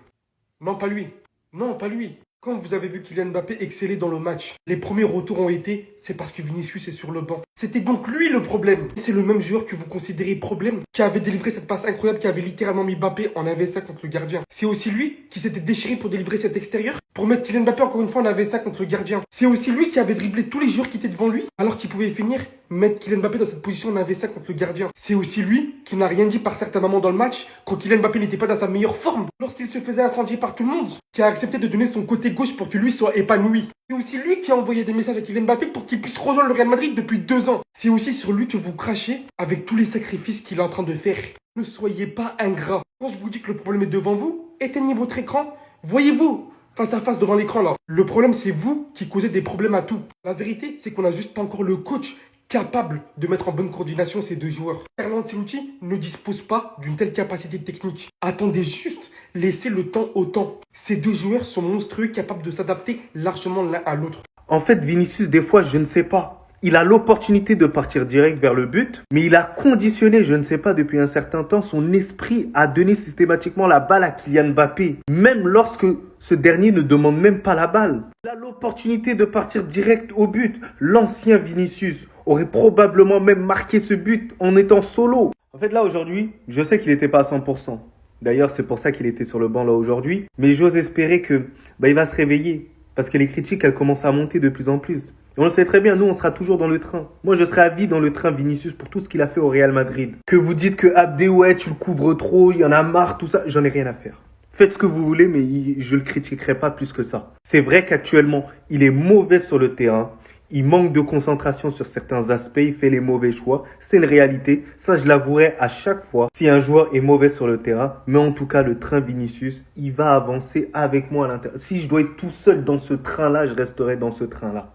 Non, pas lui. Non, pas lui. Quand vous avez vu Kylian Mbappé exceller dans le match, les premiers retours ont été, c'est parce que Vinicius est sur le banc. C'était donc lui le problème. C'est le même joueur que vous considérez problème, qui avait délivré cette passe incroyable, qui avait littéralement mis Mbappé en AVSA contre le gardien. C'est aussi lui qui s'était déchiré pour délivrer cet extérieur, pour mettre Kylian Mbappé encore une fois en AVSA contre le gardien. C'est aussi lui qui avait dribblé tous les joueurs qui étaient devant lui, alors qu'il pouvait finir mettre Kylian Mbappé dans cette position en AVSA contre le gardien. C'est aussi lui qui n'a rien dit par certains moments dans le match, quand Kylian Mbappé n'était pas dans sa meilleure forme, lorsqu'il se faisait incendier par tout le monde, qui a accepté de donner son côté gauche pour que lui soit épanoui. C'est C'est aussi lui qui a envoyé des messages à Kylian Mbappé pour qu'il puisse rejoindre le Real Madrid depuis 2 ans. C'est aussi sur lui que vous crachez avec tous les sacrifices qu'il est en train de faire. Ne soyez pas ingrat. Quand je vous dis que le problème est devant vous, éteignez votre écran, voyez-vous face à face devant l'écran là. Le problème c'est vous qui causez des problèmes à tout. La vérité c'est qu'on n'a juste pas encore le coach capable de mettre en bonne coordination ces deux joueurs. Carlo Ancelotti ne dispose pas d'une telle capacité technique. Attendez juste, laissez le temps au temps. Ces deux joueurs sont monstrueux, capables de s'adapter largement l'un à l'autre. En fait, Vinicius, des fois, je ne sais pas. Il a l'opportunité de partir direct vers le but, mais il a conditionné, je ne sais pas, depuis un certain temps, son esprit à donner systématiquement la balle à Kylian Mbappé, même lorsque ce dernier ne demande même pas la balle. Il a l'opportunité de partir direct au but. L'ancien Vinicius aurait probablement même marqué ce but en étant solo. En fait, là, aujourd'hui, je sais qu'il n'était pas à 100%. D'ailleurs, c'est pour ça qu'il était sur le banc là aujourd'hui. Mais j'ose espérer que il va se réveiller. Parce que les critiques, elles commencent à monter de plus en plus. Et on le sait très bien, nous, on sera toujours dans le train. Moi, je serai à vie dans le train Vinicius pour tout ce qu'il a fait au Real Madrid. Que vous dites que Abdé, ouais, tu le couvres trop, il y en a marre, tout ça, j'en ai rien à faire. Faites ce que vous voulez, mais je le critiquerai pas plus que ça. C'est vrai qu'actuellement, il est mauvais sur le terrain. Il manque de concentration sur certains aspects, il fait les mauvais choix. C'est une réalité, ça je l'avouerai à chaque fois si un joueur est mauvais sur le terrain. Mais en tout cas, le train Vinicius, il va avancer avec moi à l'intérieur. Si je dois être tout seul dans ce train-là, je resterai dans ce train-là.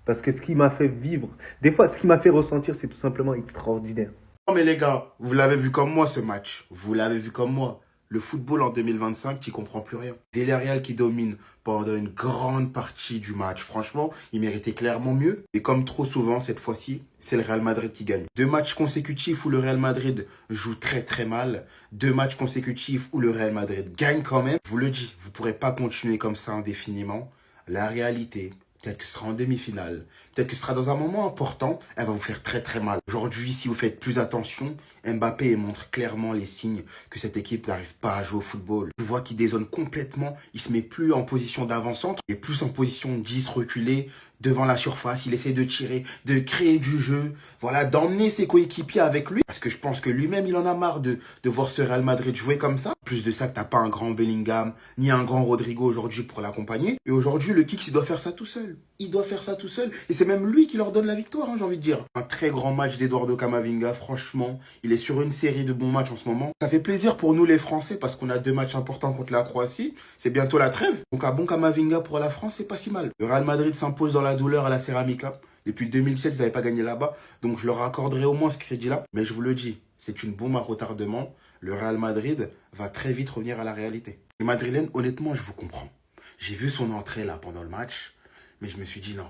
Parce que ce qui m'a fait vivre, des fois, ce qui m'a fait ressentir, c'est tout simplement extraordinaire. Non mais les gars, vous l'avez vu comme moi ce match. Vous l'avez vu comme moi. Le football en 2025, tu comprends plus rien. Villarreal qui domine pendant une grande partie du match. Franchement, il méritait clairement mieux. Et comme trop souvent, cette fois-ci, c'est le Real Madrid qui gagne. 2 matchs consécutifs où le Real Madrid joue très très mal. 2 matchs consécutifs où le Real Madrid gagne quand même. Je vous le dis, vous ne pourrez pas continuer comme ça indéfiniment. La réalité, peut-être que ce sera en demi-finale, peut-être que ce sera dans un moment important, elle va vous faire très très mal. Aujourd'hui, si vous faites plus attention, Mbappé montre clairement les signes que cette équipe n'arrive pas à jouer au football. Je vois qu'il dézone complètement, il se met plus en position d'avant-centre, il est plus en position 10 reculé devant la surface, il essaie de tirer, de créer du jeu, voilà, d'emmener ses coéquipiers avec lui. Parce que je pense que lui-même, il en a marre de voir ce Real Madrid jouer comme ça. Plus de ça, que t'as pas un grand Bellingham, ni un grand Rodrigo aujourd'hui pour l'accompagner. Et aujourd'hui, le Kicks, il doit faire ça tout seul. Il doit faire ça tout seul. Et c'est même lui qui leur donne la victoire, hein, j'ai envie de dire. Un très grand match d'Eduardo Camavinga, franchement. Il est sur une série de bons matchs en ce moment. Ça fait plaisir pour nous les Français parce qu'on a 2 matchs importants contre la Croatie. C'est bientôt la trêve. Donc un bon Camavinga pour la France, c'est pas si mal. Le Real Madrid s'impose dans la douleur à la Ceramica. Depuis 2007, ils n'avaient pas gagné là-bas. Donc je leur accorderai au moins ce crédit-là. Mais je vous le dis, c'est une bombe à retardement. Le Real Madrid va très vite revenir à la réalité. Les Madrilènes, honnêtement, je vous comprends. J'ai vu son entrée là pendant le match. Mais je me suis dit non.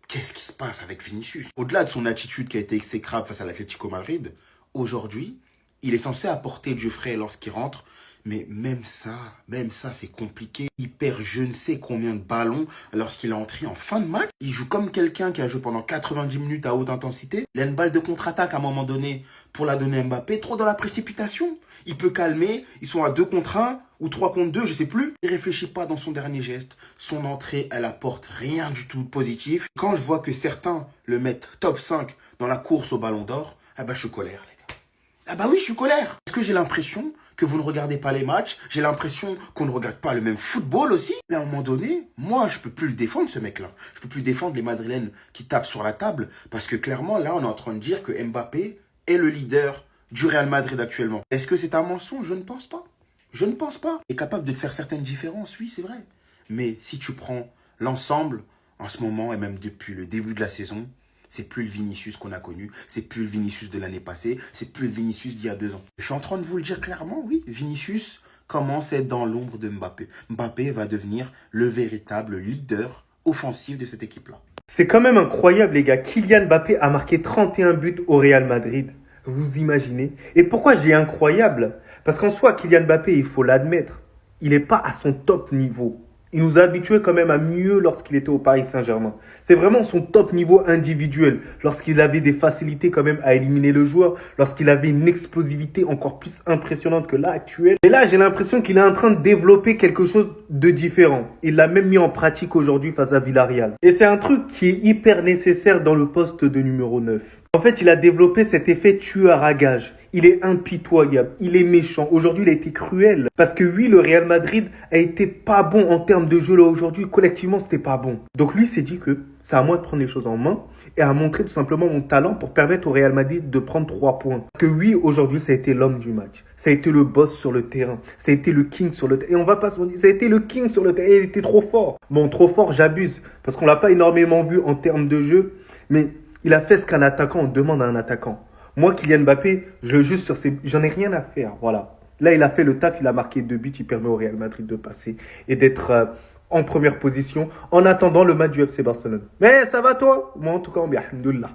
Qu'est-ce qui se passe avec Vinicius? Au-delà de son attitude qui a été exécrable face à l'Atlético Madrid, aujourd'hui, il est censé apporter du frais lorsqu'il rentre. Mais même ça, c'est compliqué. Il perd je ne sais combien de ballons lorsqu'il est entré en fin de match. Il joue comme quelqu'un qui a joué pendant 90 minutes à haute intensité. Il a une balle de contre-attaque à un moment donné pour la donner à Mbappé. Trop dans la précipitation. Il peut calmer. Ils sont à 2 contre 1 ou 3 contre 2, je sais plus. Il réfléchit pas dans son dernier geste. Son entrée, elle apporte rien du tout de positif. Quand je vois que certains le mettent top 5 dans la course au Ballon d'Or, ah bah je suis colère, les gars. Ah bah oui, je suis colère. Parce que j'ai l'impression que vous ne regardez pas les matchs. J'ai l'impression qu'on ne regarde pas le même football aussi. Mais à un moment donné, moi, je peux plus le défendre, ce mec-là. Je peux plus défendre les Madrilènes qui tapent sur la table. Parce que clairement, là, on est en train de dire que Mbappé est le leader du Real Madrid actuellement. Est-ce que c'est un mensonge? Je ne pense pas. Je ne pense pas. Il est capable de faire certaines différences, oui, c'est vrai. Mais si tu prends l'ensemble, en ce moment, et même depuis le début de la saison, c'est plus le Vinicius qu'on a connu, c'est plus le Vinicius de l'année passée, c'est plus le Vinicius d'il y a 2 ans. Je suis en train de vous le dire clairement, oui, Vinicius commence à être dans l'ombre de Mbappé. Mbappé va devenir le véritable leader offensif de cette équipe-là. C'est quand même incroyable, les gars. Kylian Mbappé a marqué 31 buts au Real Madrid. Vous imaginez? Et pourquoi j'ai incroyable? Parce qu'en soi, Kylian Mbappé, il faut l'admettre, il n'est pas à son top niveau. Il nous a habitués quand même à mieux lorsqu'il était au Paris Saint-Germain. C'est vraiment son top niveau individuel. Lorsqu'il avait des facilités quand même à éliminer le joueur. Lorsqu'il avait une explosivité encore plus impressionnante que là actuelle. Et là, j'ai l'impression qu'il est en train de développer quelque chose de différent. Il l'a même mis en pratique aujourd'hui face à Villarreal. Et c'est un truc qui est hyper nécessaire dans le poste de numéro 9. En fait, il a développé cet effet tueur à gage. Il est impitoyable, il est méchant. Aujourd'hui, il a été cruel. Parce que oui, le Real Madrid a été pas bon en termes de jeu là aujourd'hui. Collectivement, c'était pas bon. Donc lui s'est dit que c'est à moi de prendre les choses en main et à montrer tout simplement mon talent pour permettre au Real Madrid de prendre 3 points. Parce que oui, aujourd'hui, ça a été l'homme du match. Ça a été le boss sur le terrain. Ça a été le king sur le terrain. Et on va pas se dire, ça a été le king sur le terrain. Il était trop fort. Bon, trop fort, j'abuse. Parce qu'on l'a pas énormément vu en termes de jeu. Mais il a fait ce qu'un attaquant demande à un attaquant. Moi, Kylian Mbappé, je le juge sur ses... J'en ai rien à faire, voilà. Là, il a fait le taf, il a marqué 2 buts, il permet au Real Madrid de passer et d'être en première position en attendant le match du FC Barcelone. Mais ça va toi? Moi, en tout cas, bien, alhamdoulilah.